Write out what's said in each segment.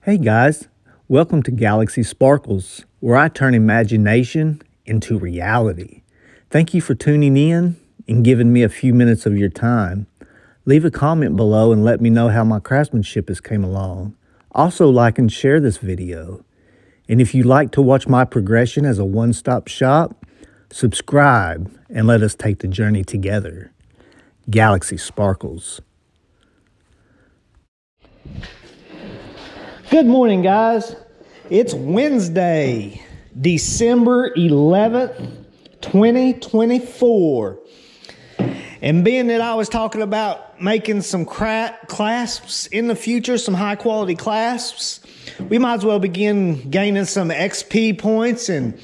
Hey guys, welcome to Galaxy Sparkles, where I turn imagination into reality. Thank you for tuning in and giving me a few minutes of your time. Leave a comment below and let me know how my craftsmanship has came along. Also like and share this video. And if you'd like to watch my progression as a one-stop shop, subscribe and let us take the journey together. Galaxy Sparkles. Good morning, guys. It's Wednesday, December 11th, 2024. And being that I was talking about making some clasps in the future, some high quality clasps, we might as well begin gaining some XP points and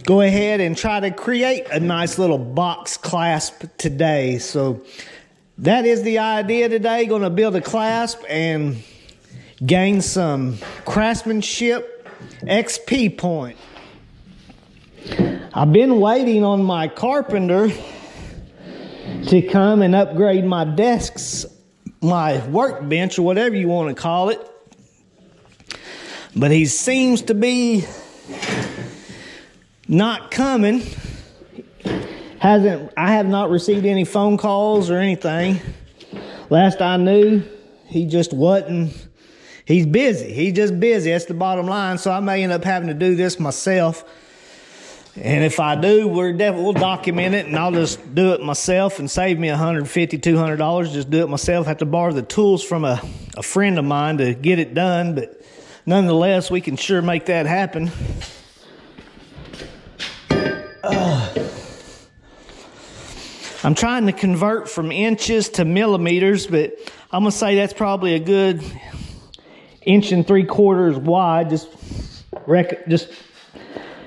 go ahead and try to create a nice little box clasp today. So that is the idea today. Going to build a clasp and gain some craftsmanship XP point. I've been waiting on my carpenter to come and upgrade my desks, my workbench, or whatever you want to call it. But he seems to be not coming. I have not received any phone calls or anything. Last I knew, he just wasn't. He's busy. He's just busy. That's the bottom line. So I may end up having to do this myself. And if I do, we'll document it, and I'll just do it myself and save me $150, $200. Just do it myself. Have to borrow the tools from a friend of mine to get it done. But nonetheless, we can sure make that happen. I'm trying to convert from inches to millimeters, but I'm going to say that's probably a good 1 3/4 wide, just 1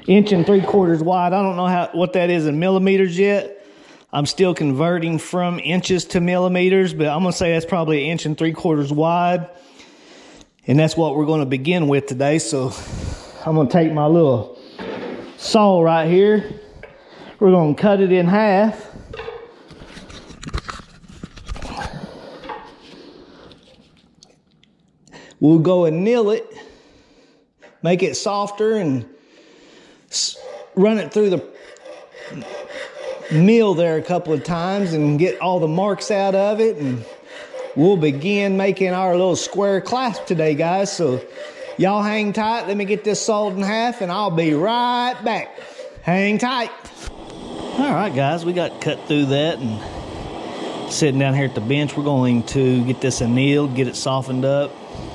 3/4 wide. I don't know what that is in millimeters yet. I'm still converting from inches to millimeters, but I'm gonna say that's probably 1 3/4 wide, and that's what we're going to begin with today. So I'm gonna take my little saw right here. We're gonna cut it in half. We'll go and mill it, make it softer, and run it through the mill there a couple of times and get all the marks out of it. And we'll begin making our little square clasp today, guys. So y'all hang tight. Let me get this sawed in half and I'll be right back. Hang tight. All right, guys, we got cut through that and sitting down here at the bench. We're going to get this annealed, get it softened up,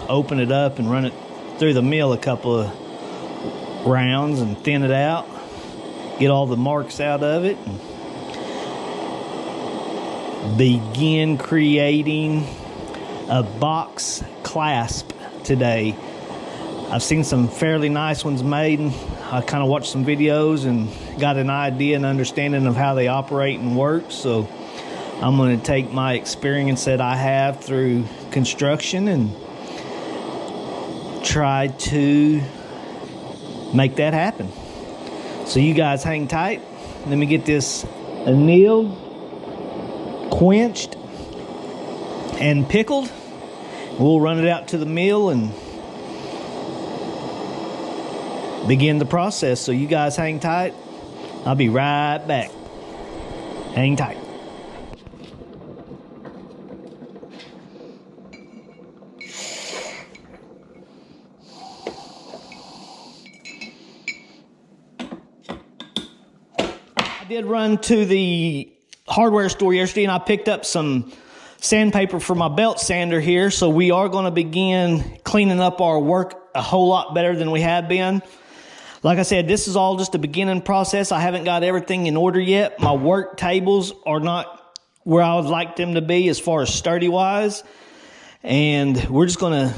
open it up and run it through the mill a couple of rounds and thin it out, get all the marks out of it, and begin creating a box clasp today. I've seen some fairly nice ones made, and I kind of watched some videos and got an idea and understanding of how they operate and work. So I'm going to take my experience that I have through construction and try to make that happen. So you guys hang tight. Let me get this annealed, quenched, and pickled. We'll run it out to the mill and begin the process. So you guys hang tight. I'll be right back. Hang tight. I did run to the hardware store yesterday and I picked up some sandpaper for my belt sander here. So we are going to begin cleaning up our work a whole lot better than we have been. Like I said, this is all just a beginning process. I haven't got everything in order yet. My work tables are not where I would like them to be as far as sturdy wise. And we're just going to,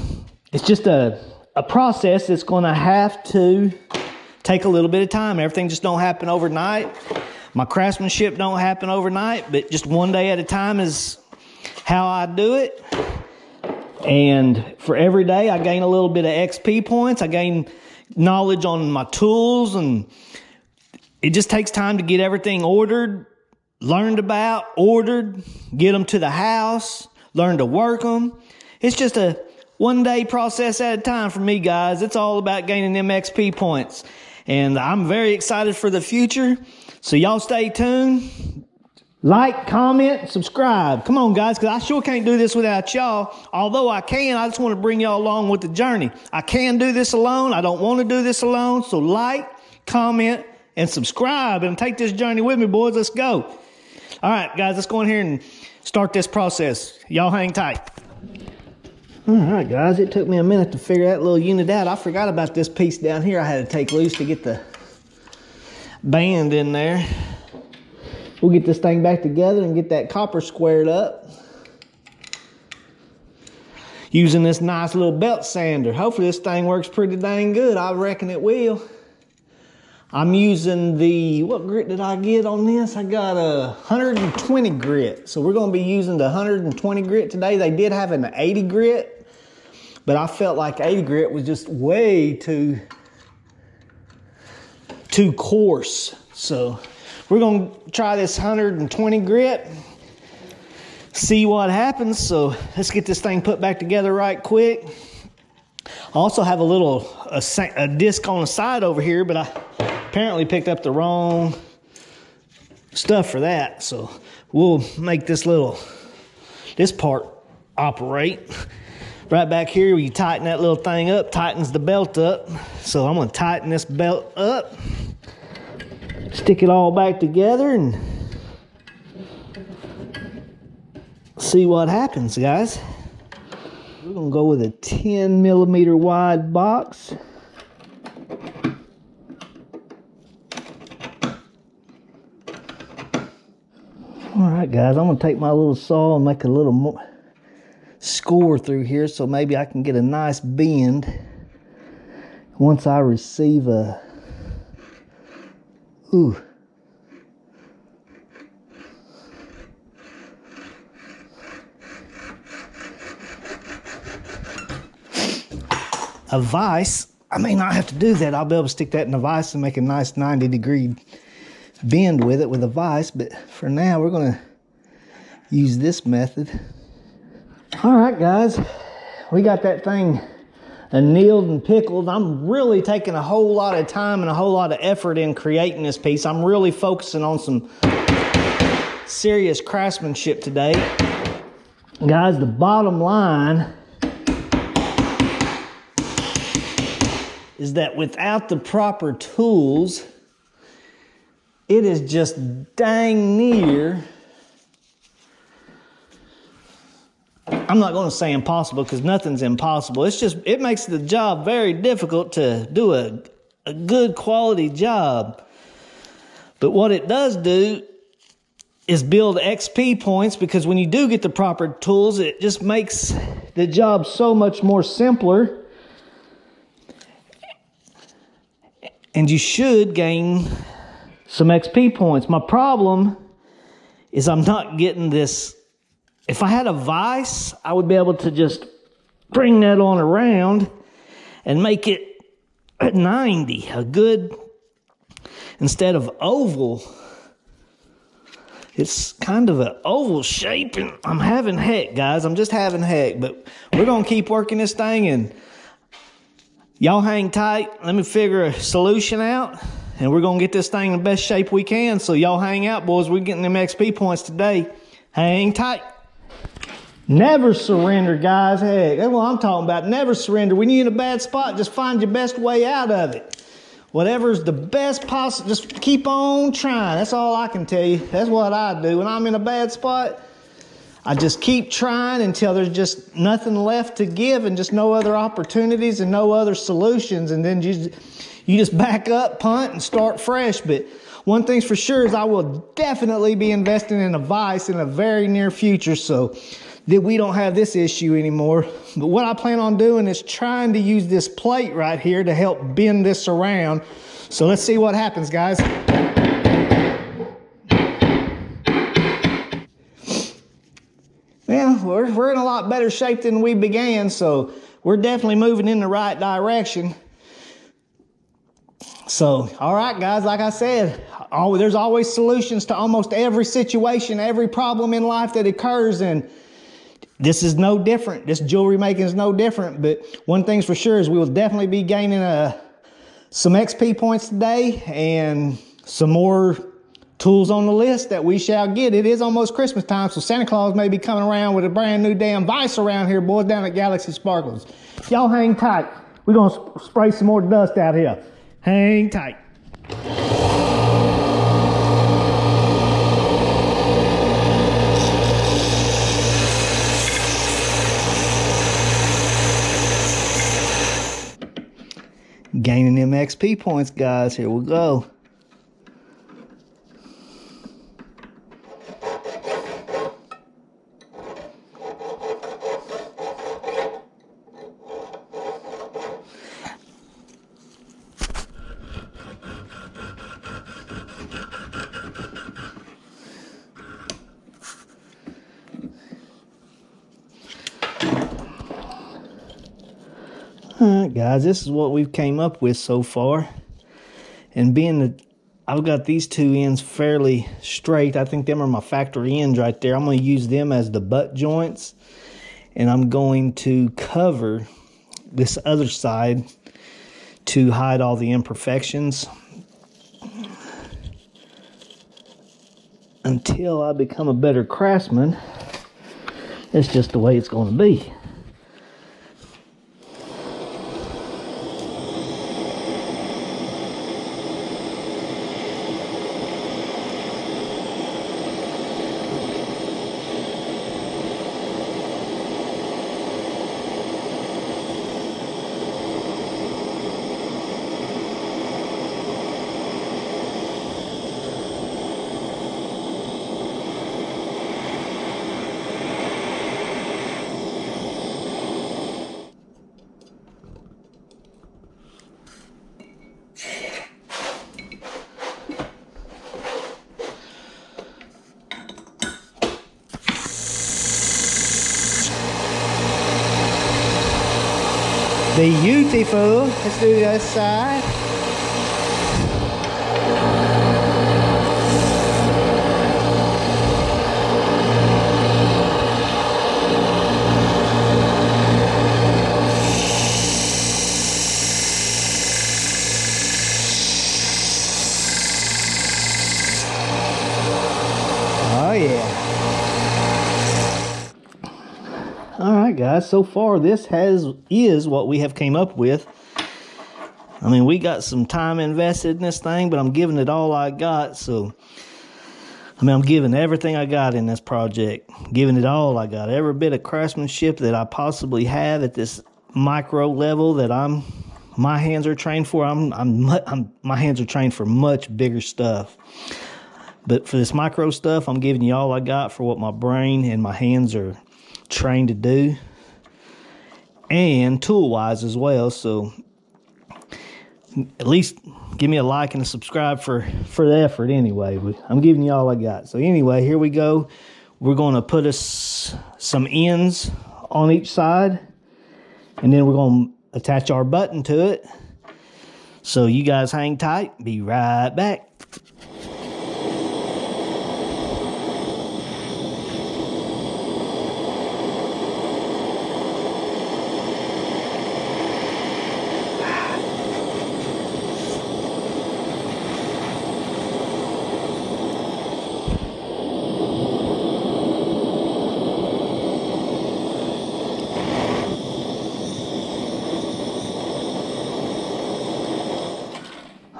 it's just a process that's going to have to take a little bit of time. Everything just don't happen overnight. My craftsmanship don't happen overnight, but just one day at a time is how I do it. And for every day, I gain a little bit of XP points. I gain knowledge on my tools, and it just takes time to get everything ordered, learned about, ordered, get them to the house, learn to work them. It's just a one day process at a time for me, guys. It's all about gaining them XP points. And I'm very excited for the future. So y'all stay tuned. Like, comment, subscribe. Come on, guys, because I sure can't do this without y'all. Although I can, I just want to bring y'all along with the journey. I can do this alone. I don't want to do this alone. So like, comment, and subscribe and take this journey with me, boys. Let's go. All right, guys, let's go in here and start this process. Y'all hang tight. All right, guys, it took me a minute to figure that little unit out. I forgot about this piece down here I had to take loose to get the band in there. We'll get this thing back together and get that copper squared up using this nice little belt sander. Hopefully this thing works pretty dang good. I reckon it will. I'm using the, what grit did I get on this? I got a 120 grit. So we're gonna be using the 120 grit today. They did have an 80 grit, but I felt like 80 grit was just way too coarse. So we're gonna try this 120 grit, see what happens. So let's get this thing put back together right quick. I also have a disc on the side over here, but I apparently picked up the wrong stuff for that. So we'll make this part operate. Right back here, you tighten that little thing up, tightens the belt up. So I'm gonna tighten this belt up, stick it all back together and see what happens, guys. We're gonna go with a 10 millimeter wide box. All right, guys, I'm gonna take my little saw and make a little more score through here so maybe I can get a nice bend once I receive a, a vise. I may not have to do that. I'll be able to stick that in a vise and make a nice 90-degree bend with it with a vise, but for now we're gonna use this method. All right, guys, we got that thing annealed and pickled. I'm really taking a whole lot of time and a whole lot of effort in creating this piece. I'm really focusing on some serious craftsmanship today. Guys, the bottom line is that without the proper tools, it is just dang near, I'm not going to say impossible because nothing's impossible. It's just, it makes the job very difficult to do a good quality job. But what it does do is build XP points, because when you do get the proper tools, it just makes the job so much more simpler. And you should gain some XP points. My problem is I'm not getting this. If I had a vise, I would be able to just bring that on around and make it at 90, a good, instead of oval. It's kind of an oval shape, and I'm having heck, guys. I'm just having heck, but we're gonna keep working this thing, and y'all hang tight. Let me figure a solution out, and we're gonna get this thing in the best shape we can. So y'all hang out, boys. We're getting them XP points today. Hang tight. Never surrender, guys. Heck, that's what I'm talking about. Never surrender. When you're in a bad spot, just find your best way out of it. Whatever's the best possible, just keep on trying. That's all I can tell you. That's what I do. When I'm in a bad spot, I just keep trying until there's just nothing left to give and just no other opportunities and no other solutions. And then you just back up, punt, and start fresh. But one thing's for sure is I will definitely be investing in a vise in a very near future, so that we don't have this issue anymore. But what I plan on doing is trying to use this plate right here to help bend this around. So let's see what happens, guys. Yeah, we're in a lot better shape than we began, so we're definitely moving in the right direction. So, all right, guys, like I said, there's always solutions to almost every situation, every problem in life that occurs, and this is no different. This jewelry making is no different, but one thing's for sure is we will definitely be gaining some XP points today and some more tools on the list that we shall get. It is almost Christmas time, so Santa Claus may be coming around with a brand new damn vice around here, boys, down at Galaxy Sparkles. Y'all hang tight. We're gonna spray some more dust out here. Hang tight. Gaining them XP points, guys. Here we go. All right, guys, this is what we've came up with so far. And being that I've got these two ends fairly straight, I think them are my factory ends right there. I'm going to use them as the butt joints. And I'm going to cover this other side to hide all the imperfections until I become a better craftsman. That's just the way it's going to be. Beautiful. Let's do the other side. Oh yeah. All right, guys, so far this is what we have came up with. I mean, we got some time invested in this thing, but I'm giving it all I got. So I mean, I'm giving everything I got in this project, giving it all I got, every bit of craftsmanship that I possibly have at this micro level that my hands are trained for. My hands are trained for much bigger stuff. But for this micro stuff, I'm giving you all I got for what my brain and my hands are trained to do, and tool wise as well. So at least give me a like and a subscribe for the effort anyway. I'm giving you all I got. So anyway, here we go. We're going to put some ends on each side, and then we're going to attach our button to it. So you guys hang tight. Be right back.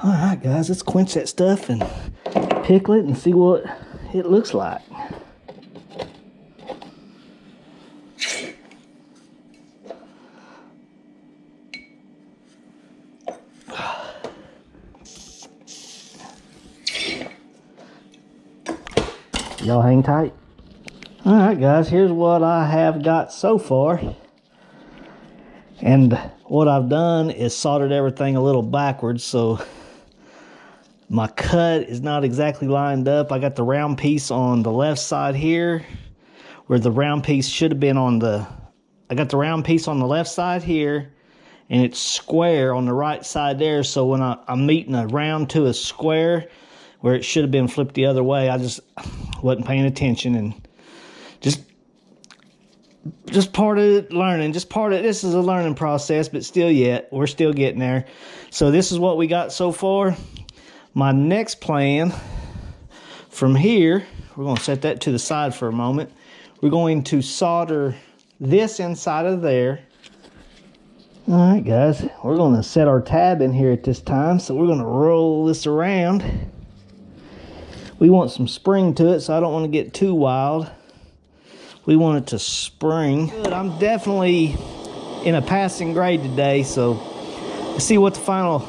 Alright guys, let's quench that stuff and pickle it and see what it looks like. Y'all hang tight. Alright guys, here's what I have got so far. And what I've done is soldered everything a little backwards, so my cut is not exactly lined up. I got the round piece on the left side here, where the round piece should have been on the... I got the round piece on the left side here, and it's square on the right side there, so when I'm meeting a round to a square, where it should have been flipped the other way, I just wasn't paying attention and just just part of learning, this is a learning process, but we're still getting there. So this is what we got so far. My next plan from here, we're going to set that to the side for a moment. We're going to solder this inside of there. All right, guys, we're going to set our tab in here at this time. So we're going to roll this around. We want some spring to it, so I don't want to get too wild. We want it to spring. Good. I'm definitely in a passing grade today, so let's see what the final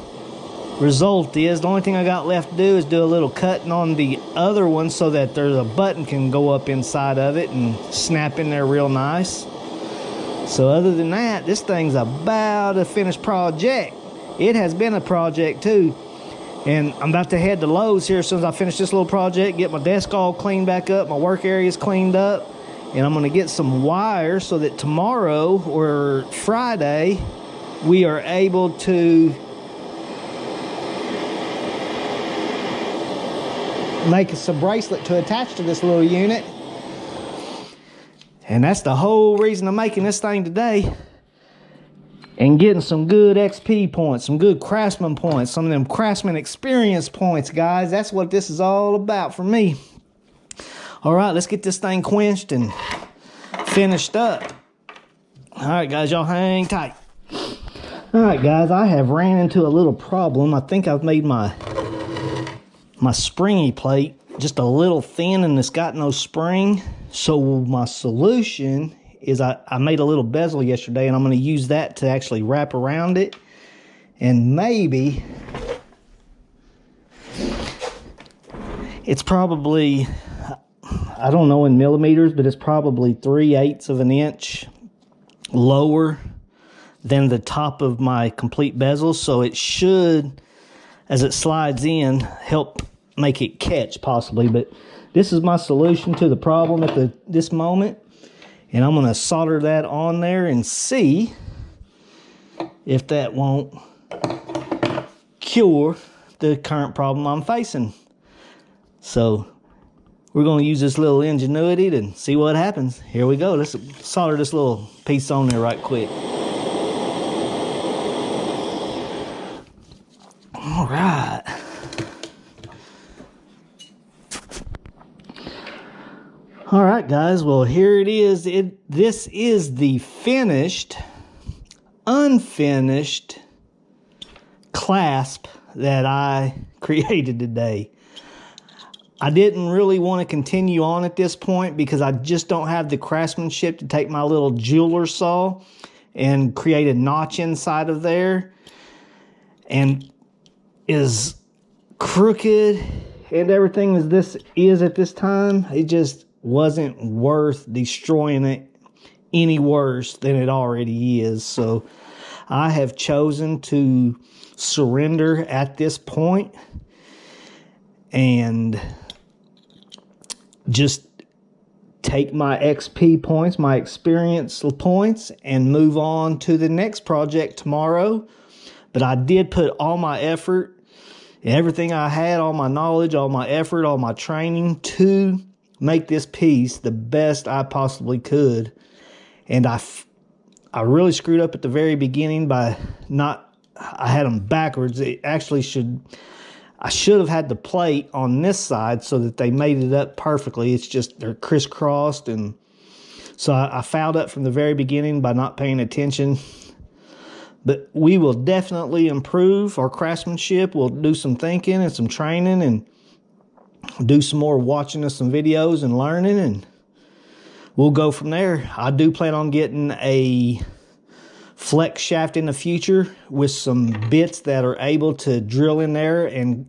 result is. The only thing I got left to do is do a little cutting on the other one so that there's a button can go up inside of it and snap in there real nice. So other than that, this thing's about a finished project. It has been a project too. And I'm about to head to Lowe's here as soon as I finish this little project, get my desk all cleaned back up, my work areas cleaned up. And I'm going to get some wire so that tomorrow or Friday we are able to make us a bracelet to attach to this little unit. And that's the whole reason I'm making this thing today. And getting some good XP points, some good craftsman points, some of them craftsman experience points, guys. That's what this is all about for me. All right, let's get this thing quenched and finished up. All right, guys, y'all hang tight. All right, guys, I have ran into a little problem. I think I've made my springy plate just a little thin and it's got no spring. So my solution is I made a little bezel yesterday and I'm going to use that to actually wrap around it. And maybe it's probably, I don't know in millimeters, but it's probably 3/8 of an inch lower than the top of my complete bezel. So it should, as it slides in, help make it catch possibly. But this is my solution to the problem at this moment. And I'm going to solder that on there and see if that won't cure the current problem I'm facing. So we're going to use this little ingenuity to see what happens. Here we go. Let's solder this little piece on there right quick. All right. All right, guys. Well, here it is. This is the finished, unfinished clasp that I created today. I didn't really want to continue on at this point because I just don't have the craftsmanship to take my little jeweler saw and create a notch inside of there. And as crooked and everything as this is at this time, it just wasn't worth destroying it any worse than it already is. So I have chosen to surrender at this point and just take my XP points, my experience points, and move on to the next project tomorrow. But I did put all my effort, everything I had, all my knowledge, all my effort, all my training to make this piece the best I possibly could. And I really screwed up at the very beginning by I had them backwards. It actually I should have had the plate on this side so that they made it up perfectly. It's just they're crisscrossed, and so I fouled up from the very beginning by not paying attention. But we will definitely improve our craftsmanship. We'll do some thinking and some training and do some more watching of some videos and learning, and we'll go from there. I do plan on getting a flex shaft in the future with some bits that are able to drill in there and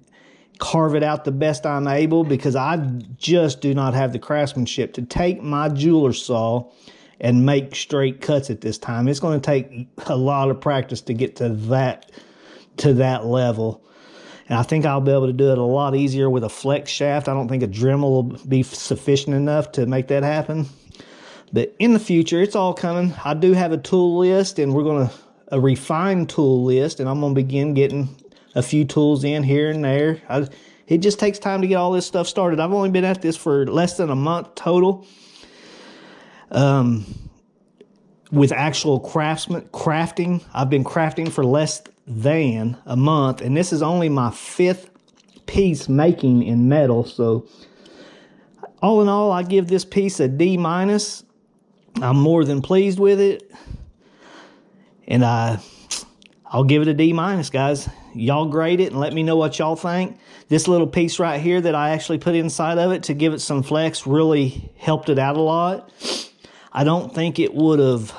carve it out the best I'm able, because I just do not have the craftsmanship to take my jeweler saw and make straight cuts at this time. It's going to take a lot of practice to get to that level. And I think I'll be able to do it a lot easier with a flex shaft. I don't think a Dremel will be sufficient enough to make that happen. But in the future, it's all coming. I do have a tool list, and we're going to a refined tool list, and I'm going to begin getting a few tools in here and there. It just takes time to get all this stuff started. I've only been at this for less than a month total. with actual crafting. I've been crafting for less than a month, and this is only my 5th piece making in metal. So all in all, I give this piece a D-. I'm more than pleased with it, and I'll give it a D-, guys. Y'all grade it and let me know what y'all think. This little piece right here that I actually put inside of it to give it some flex really helped it out a lot. I don't think it would have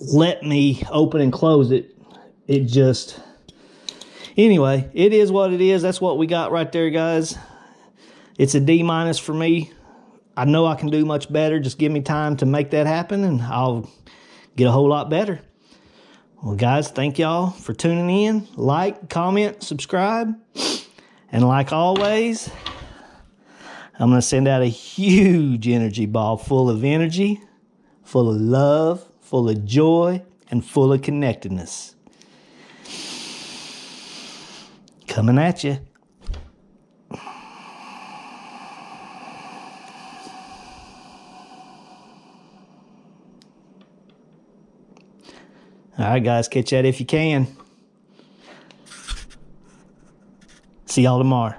let me open and close it. It just... Anyway, it is what it is. That's what we got right there, guys. It's a D- for me. I know I can do much better. Just give me time to make that happen, and I'll get a whole lot better. Well, guys, thank y'all for tuning in. Like, comment, subscribe. And like always, I'm going to send out a huge energy ball full of energy, full of love, full of joy, and full of connectedness. Coming at you. All right, guys, catch that if you can. See y'all tomorrow.